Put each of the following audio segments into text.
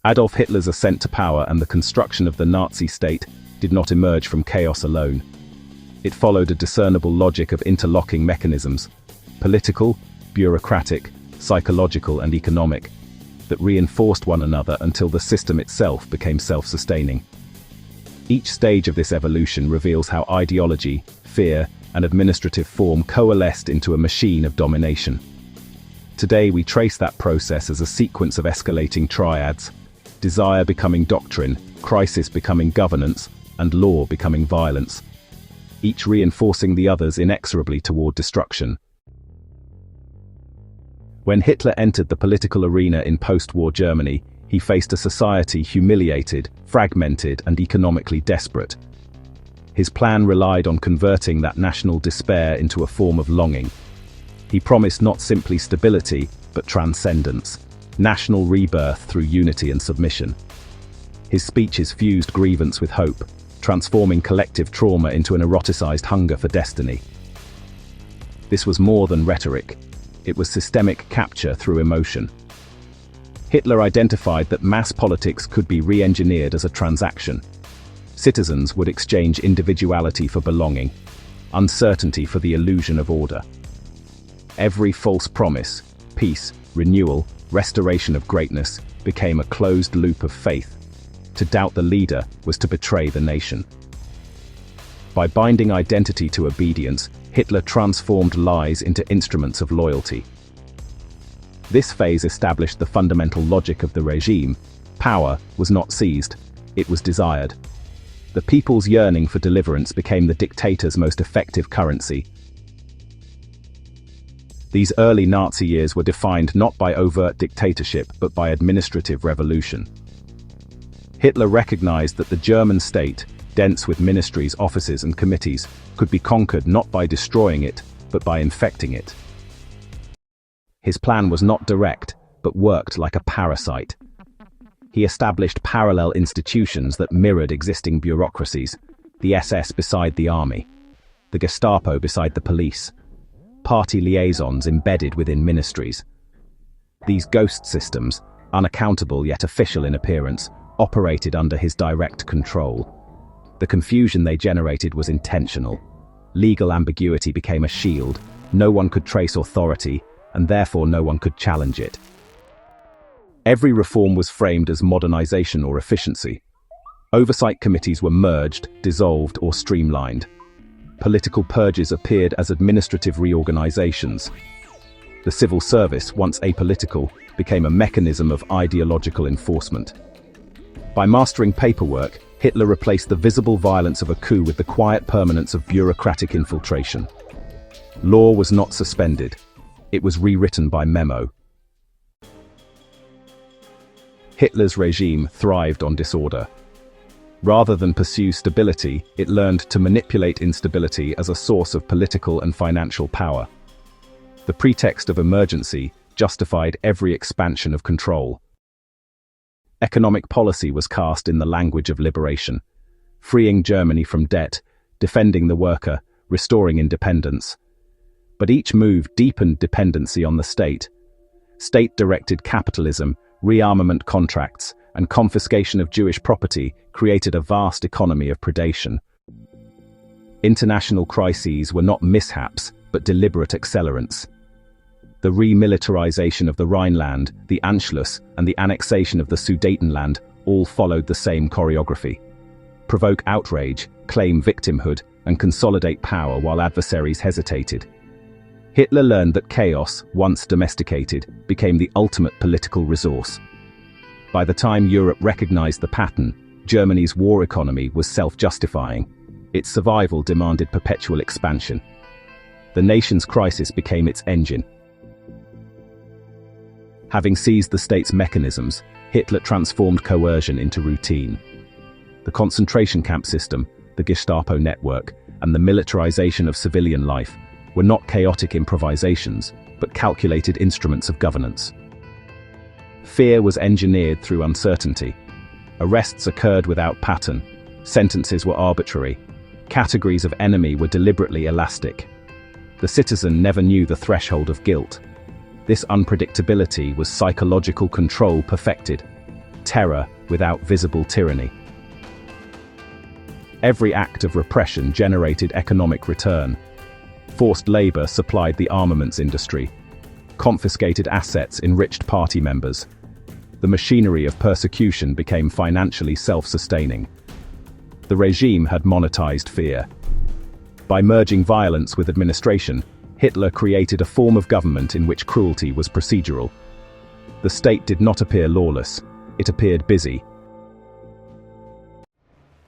Adolf Hitler's ascent to power and the construction of the Nazi state did not emerge from chaos alone. It followed a discernible logic of interlocking mechanisms, political, bureaucratic, psychological and economic, that reinforced one another until the system itself became self-sustaining. Each stage of this evolution reveals how ideology, fear, and administrative form coalesced into a machine of domination. Today we trace that process as a sequence of escalating triads: desire becoming doctrine, crisis becoming governance, and law becoming violence, each reinforcing the others inexorably toward destruction. When Hitler entered the political arena in post-war Germany, he faced a society humiliated, fragmented, and economically desperate. His plan relied on converting that national despair into a form of longing. He promised not simply stability, but transcendence, national rebirth through unity and submission. His speeches fused grievance with hope, transforming collective trauma into an eroticized hunger for destiny. This was more than rhetoric. It was systemic capture through emotion. Hitler identified that mass politics could be re-engineered as a transaction. Citizens would exchange individuality for belonging, uncertainty for the illusion of order. Every false promise, peace, renewal, restoration of greatness, became a closed loop of faith. To doubt the leader was to betray the nation. By binding identity to obedience, Hitler transformed lies into instruments of loyalty. This phase established the fundamental logic of the regime. Power was not seized, it was desired. The people's yearning for deliverance became the dictator's most effective currency. These early Nazi years were defined not by overt dictatorship but by administrative revolution. Hitler recognized that the German state, dense with ministries, offices, and committees, could be conquered not by destroying it, but by infecting it. His plan was not direct, but worked like a parasite. He established parallel institutions that mirrored existing bureaucracies: the SS beside the army, the Gestapo beside the police, party liaisons embedded within ministries. These ghost systems, unaccountable yet official in appearance, operated under his direct control. The confusion they generated was intentional. Legal ambiguity became a shield. No one could trace authority, and therefore no one could challenge it. Every reform was framed as modernization or efficiency. Oversight committees were merged, dissolved, or streamlined. Political purges appeared as administrative reorganizations. The civil service, once apolitical, became a mechanism of ideological enforcement. By mastering paperwork, Hitler replaced the visible violence of a coup with the quiet permanence of bureaucratic infiltration. Law was not suspended. It was rewritten by memo. Hitler's regime thrived on disorder. Rather than pursue stability, it learned to manipulate instability as a source of political and financial power. The pretext of emergency justified every expansion of control. Economic policy was cast in the language of liberation, freeing Germany from debt, defending the worker, restoring independence. But each move deepened dependency on the state. State-directed capitalism, rearmament contracts, and confiscation of Jewish property created a vast economy of predation. International crises were not mishaps, but deliberate accelerants. The remilitarization of the Rhineland, the Anschluss, and the annexation of the Sudetenland all followed the same choreography. Provoke outrage, claim victimhood, and consolidate power while adversaries hesitated. Hitler learned that chaos, once domesticated, became the ultimate political resource. By the time Europe recognized the pattern, Germany's war economy was self-justifying. Its survival demanded perpetual expansion. The nation's crisis became its engine. Having seized the state's mechanisms, Hitler transformed coercion into routine. The concentration camp system, the Gestapo network, and the militarization of civilian life were not chaotic improvisations, but calculated instruments of governance. Fear was engineered through uncertainty. Arrests occurred without pattern. Sentences were arbitrary. Categories of enemy were deliberately elastic. The citizen never knew the threshold of guilt. This unpredictability was psychological control perfected. terror without visible tyranny. Every act of repression generated economic return. Forced labor supplied the armaments industry. Confiscated assets enriched party members. The machinery of persecution became financially self-sustaining. The regime had monetized fear. By merging violence with administration, Hitler created a form of government in which cruelty was procedural. The state did not appear lawless, it appeared busy.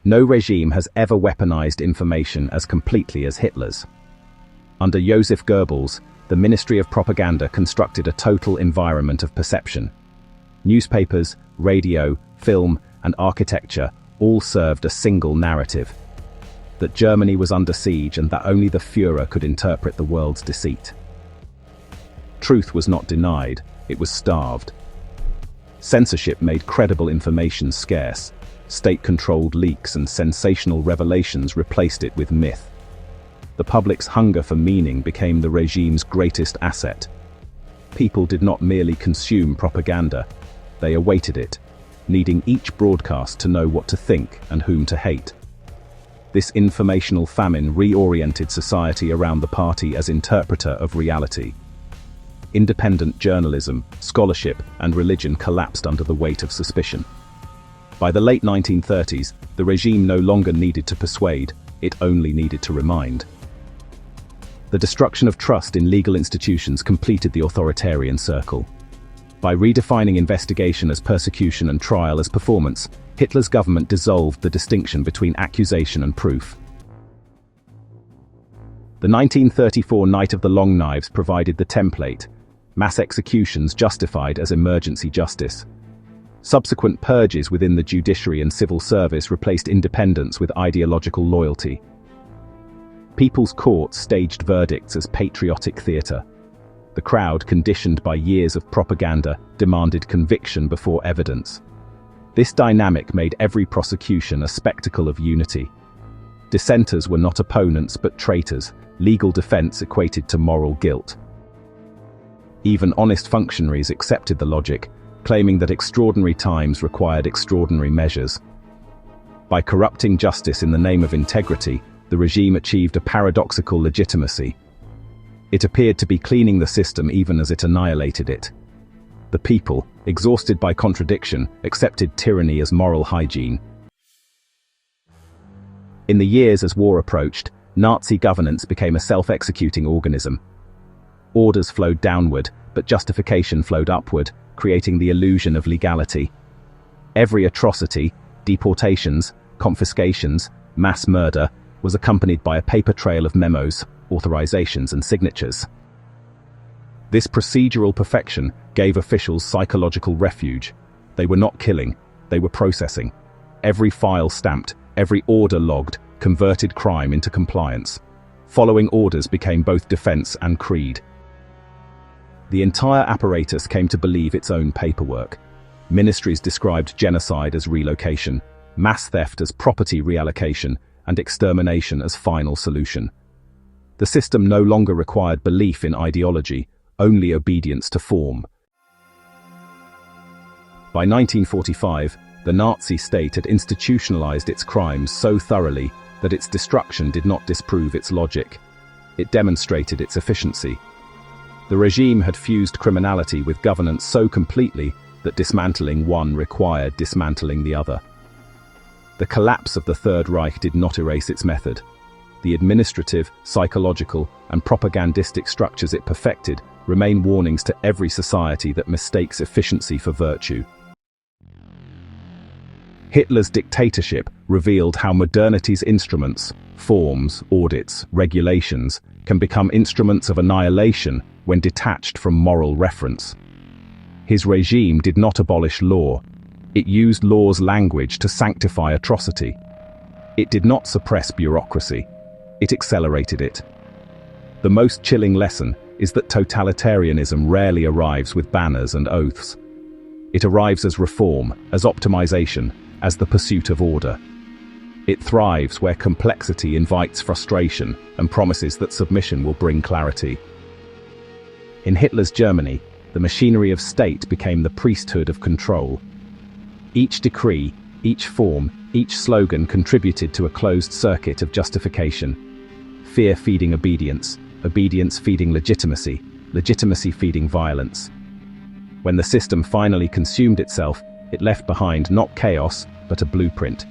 No regime has ever weaponized information as completely as Hitler's. Under Joseph Goebbels, the Ministry of Propaganda constructed a total environment of perception. Newspapers, radio, film, and architecture all served a single narrative: that Germany was under siege and that only the Führer could interpret the world's deceit. Truth was not denied, it was starved. Censorship made credible information scarce. State-controlled leaks and sensational revelations replaced it with myth. The public's hunger for meaning became the regime's greatest asset. People did not merely consume propaganda, they awaited it, needing each broadcast to know what to think and whom to hate. This informational famine reoriented society around the party as interpreter of reality. Independent journalism, scholarship, and religion collapsed under the weight of suspicion. By the late 1930s, the regime no longer needed to persuade, it only needed to remind. The destruction of trust in legal institutions completed the authoritarian circle. By redefining investigation as persecution and trial as performance, Hitler's government dissolved the distinction between accusation and proof. The 1934 Night of the Long Knives provided the template: mass executions justified as emergency justice. Subsequent purges within the judiciary and civil service replaced independence with ideological loyalty. People's courts staged verdicts as patriotic theater. The crowd, conditioned by years of propaganda, demanded conviction before evidence. This dynamic made every prosecution a spectacle of unity. Dissenters were not opponents but traitors. Legal defense equated to moral guilt. Even honest functionaries accepted the logic, claiming that extraordinary times required extraordinary measures. By corrupting justice in the name of integrity, the regime achieved a paradoxical legitimacy. It appeared to be cleaning the system even as it annihilated it. The people, exhausted by contradiction, accepted tyranny as moral hygiene. In the years as war approached, Nazi governance became a self-executing organism. Orders flowed downward, but justification flowed upward, creating the illusion of legality. Every atrocity, deportations, confiscations, mass murder, was accompanied by a paper trail of memos, authorizations, and signatures. This procedural perfection gave officials psychological refuge. They were not killing, they were processing. Every file stamped, every order logged, converted crime into compliance. Following orders became both defense and creed. The entire apparatus came to believe its own paperwork. Ministries described genocide as relocation, mass theft as property reallocation, and extermination as final solution. The system no longer required belief in ideology, only obedience to form. By 1945, the Nazi state had institutionalized its crimes so thoroughly that its destruction did not disprove its logic. It demonstrated its efficiency. The regime had fused criminality with governance so completely that dismantling one required dismantling the other. The collapse of the Third Reich did not erase its method. The administrative, psychological, and propagandistic structures it perfected remain warnings to every society that mistakes efficiency for virtue. Hitler's dictatorship revealed how modernity's instruments, forms, audits, regulations, can become instruments of annihilation when detached from moral reference. His regime did not abolish law. It used law's language to sanctify atrocity. It did not suppress bureaucracy. It accelerated it. The most chilling lesson is that totalitarianism rarely arrives with banners and oaths. It arrives as reform, as optimization, as the pursuit of order. It thrives where complexity invites frustration and promises that submission will bring clarity. In Hitler's Germany, the machinery of state became the priesthood of control. Each decree, each form, each slogan contributed to a closed circuit of justification. Fear feeding obedience, obedience feeding legitimacy, legitimacy feeding violence. When the system finally consumed itself, it left behind not chaos, but a blueprint.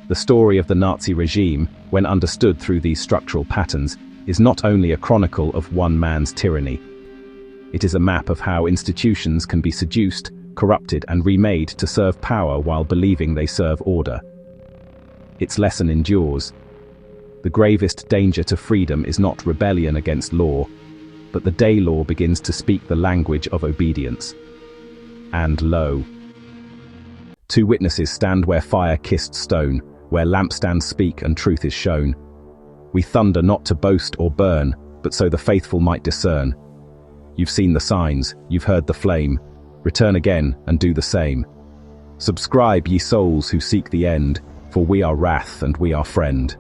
The story of the Nazi regime, when understood through these structural patterns, is not only a chronicle of one man's tyranny. It is a map of how institutions can be seduced, corrupted, and remade to serve power while believing they serve order. Its lesson endures. The gravest danger to freedom is not rebellion against law, but the day law begins to speak the language of obedience. And lo, two witnesses stand where fire kissed stone, where lampstands speak and truth is shown. We thunder not to boast or burn, but so the faithful might discern. You've seen the signs, you've heard the flame. Return again and do the same. Subscribe, ye souls who seek the end, for we are wrath and we are friend.